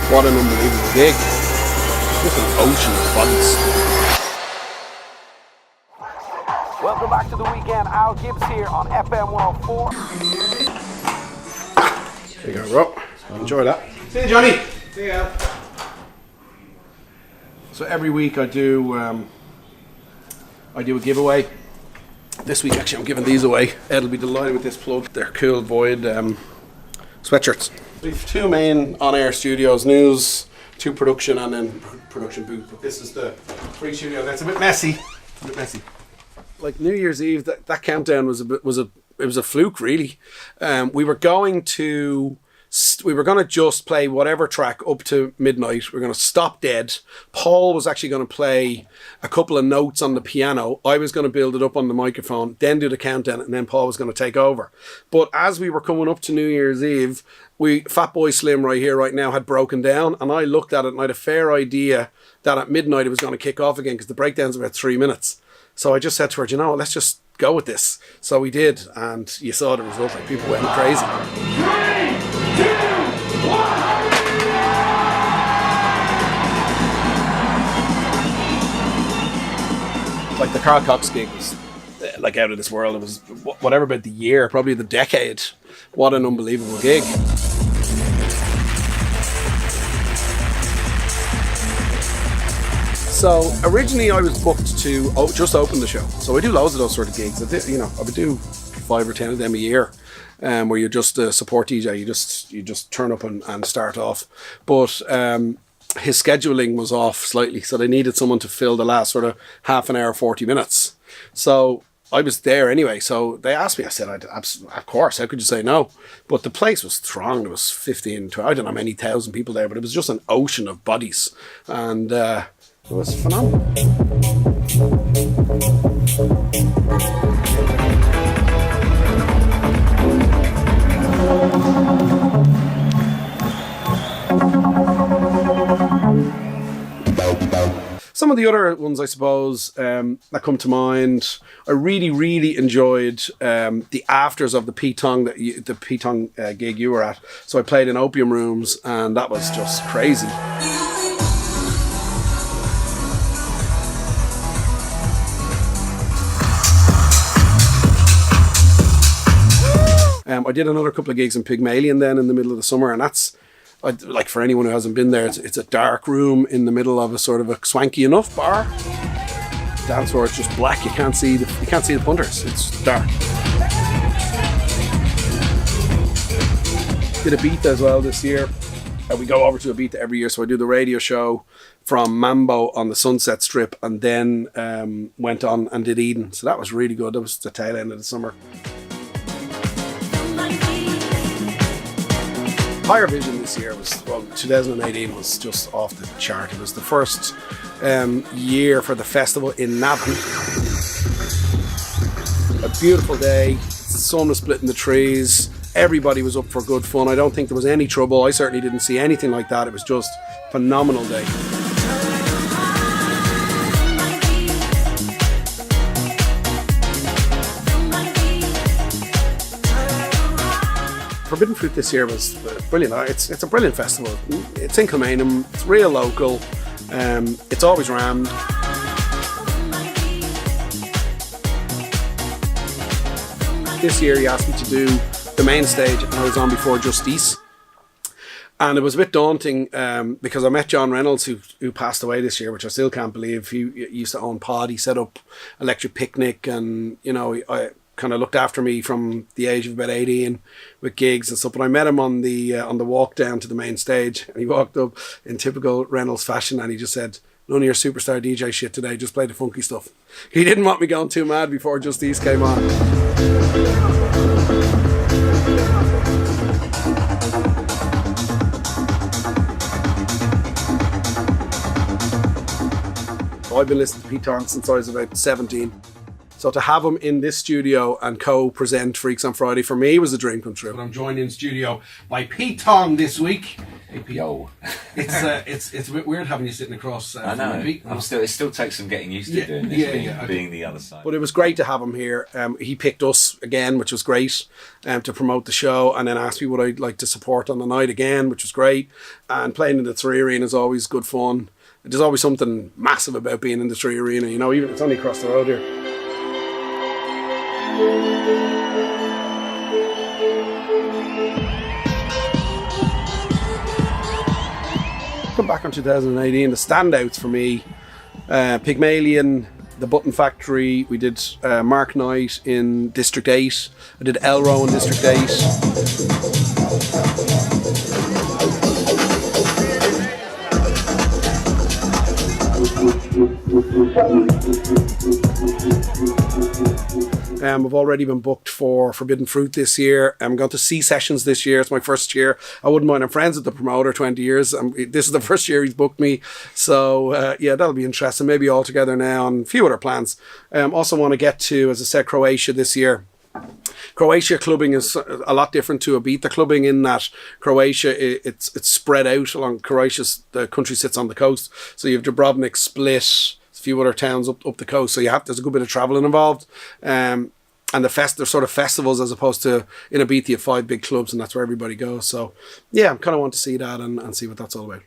What an unbelievable gig. Just an ocean of bodies. Welcome back to the weekend. Al Gibbs here on FM 104. There you go, bro. Enjoy that. See you, Johnny. See you, Al. So every week I do a giveaway. This week actually I'm giving these away. Ed'll be delighted with this plug. They're cool Void sweatshirts. We have two main on-air studios, news, two production, and then production booth. But this is the free studio. That's a bit messy. Like New Year's Eve, that countdown was a fluke, really. We were going to just play whatever track up to midnight. We're going to stop dead. Paul was actually going to play a couple of notes on the piano. I was going to build it up on the microphone, then do the countdown, and then Paul was going to take over. But as we were coming up to New Year's Eve, Fatboy Slim right here, right now, had broken down, and I looked at it and I had a fair idea that at midnight it was going to kick off again because the breakdown's about 3 minutes. So I just said to her, you know, let's just go with this. So we did, and you saw the result. Like, people went crazy. 3, 2, 1. Like the Carl Cox gig was like out of this world. It was whatever about the year, probably the decade. What an unbelievable gig. So originally I was booked to just open the show. So I do loads of those sort of gigs. I would do 5 or 10 of them a year, where you just support DJ. You just turn up and start off. But his scheduling was off slightly, so they needed someone to fill the last sort of half an hour, 40 minutes. So I was there anyway. So they asked me. I said, of course. How could you say no? But the place was thronged. There was 15, 20, I don't know how many thousand people there, but it was just an ocean of bodies. And it was phenomenal. Some of the other ones, I suppose, that come to mind, I really, really enjoyed the afters of the P-Tong gig you were at. So I played in Opium Rooms, and that was just crazy. I did another couple of gigs in Pygmalion then in the middle of the summer, and that's, like, for anyone who hasn't been there, it's a dark room in the middle of a sort of a swanky enough bar. Dance floor, it's just black. You can't see the punters. It's dark. Did Ibiza as well this year. We go over to Ibiza every year, so I do the radio show from Mambo on the Sunset Strip, and then went on and did Eden. So that was really good. That was the tail end of the summer. Higher Vision this year 2018 was just off the chart. It was the first year for the festival in Navan. A beautiful day, the sun was splitting the trees, everybody was up for good fun. I don't think there was any trouble. I certainly didn't see anything like that. It was just a phenomenal day. Forbidden Fruit this year was brilliant. It's a brilliant festival. It's in Kilmainham. It's real local. It's always rammed. This year he asked me to do the main stage, and I was on before Justice. And it was a bit daunting because I met John Reynolds, who passed away this year, which I still can't believe. He used to own Pod. He set up Electric Picnic, and I kind of looked after me from the age of about 18 with gigs and stuff. But I met him on the walk down to the main stage, and he walked up in typical Reynolds fashion, and he just said, "None of your superstar DJ shit today, just play the funky stuff." He didn't want me going too mad before Justice came on. I've been listening to P-Tong since I was about 17. So to have him in this studio and co-present Freaks on Friday, for me, was a dream come true. But I'm joined in studio by P-Tong this week. Yo. It's a bit weird having you sitting across. I know. It still takes some getting used to doing this, being the other side. But it was great to have him here. He picked us again, which was great, to promote the show, and then asked me would I like to support on the night again, which was great. And playing in the Three Arena is always good fun. There's always something massive about being in the Three Arena, you know, even it's only across the road here. Come back on 2018, the standouts for me, Pygmalion, the Button Factory, we did Mark Knight in District 8, I did Elrow in District 8. I've already been booked for Forbidden Fruit this year. I'm going to C Sessions this year. It's my first year. I wouldn't mind. I'm friends with the promoter, 20 years. This is the first year he's booked me. So, yeah, that'll be interesting. Maybe all together now and a few other plans. Also want to get to, as I said, Croatia this year. Croatia clubbing is a lot different to Ibiza clubbing in that Croatia, it's spread out along Croatia's, the country sits on the coast. So you have Dubrovnik, Split, a few other towns up the coast, so there's a good bit of travelling involved, and they're sort of festivals as opposed to in Ibiza you have 5 big clubs and that's where everybody goes. So yeah, I kind of want to see that and see what that's all about.